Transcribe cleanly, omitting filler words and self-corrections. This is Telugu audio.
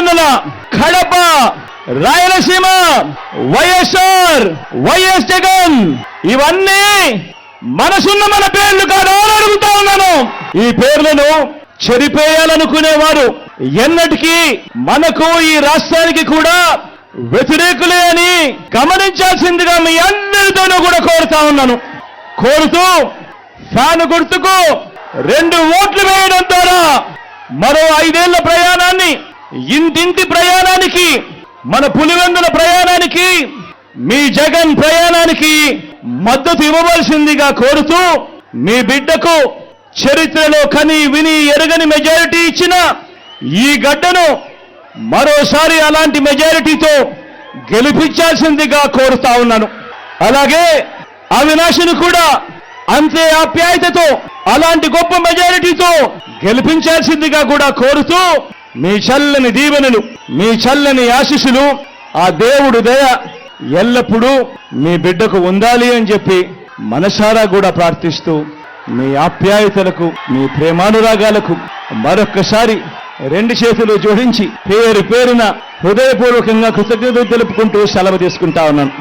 పులివెందుల, కడప, రాయలసీమ, వైఎస్ఆర్, వైఎస్ జగన్, ఇవన్నీ మనసున్న మన పేర్లు కాదా అని అడుగుతా ఉన్నాను. ఈ పేర్లను చెరిపేయాలనుకునేవారు ఎన్నటికీ మనకు ఈ రాష్ట్రానికి కూడా వ్యతిరేకులే అని గమనించాల్సిందిగా మీ అందరితోనూ కూడా కోరుతా ఉన్నాను. కోరుతూ ఫ్యాను గుర్తుకు 2 ఓట్లు వేయడం ద్వారా మరో 5 ఏళ్ల ప్రయాణాన్ని, ఇంటింటి ప్రయాణానికి, మన పులివెందుల ప్రయాణానికి, మీ జగన్ ప్రయాణానికి మద్దతు ఇవ్వవలసిందిగా కోరుతూ, మీ బిడ్డకు చరిత్రలో కని విని ఎరగని మెజారిటీ ఇచ్చిన ఈ గడ్డను మరోసారి అలాంటి మెజారిటీతో గెలిపించాల్సిందిగా కోరుతా ఉన్నాను. అలాగే అవినాష్ను కూడా అంతే ఆప్యాయతతో అలాంటి గొప్ప మెజారిటీతో గెలిపించాల్సిందిగా కూడా కోరుతూ, మీ చల్లని దీవెనలు, మీ చల్లని ఆశీస్సులు, ఆ దేవుడు దయ ఎల్లప్పుడూ మీ బిడ్డకు ఉండాలి అని చెప్పి మనసారా కూడా ప్రార్థిస్తూ, మీ ఆప్యాయతలకు, మీ ప్రేమానురాగాలకు మరొక్కసారి 2 చేతులు జోడించి పేరు పేరున హృదయపూర్వకంగా కృతజ్ఞతలు తెలుపుకుంటూ సెలవు తీసుకుంటా ఉన్నాను.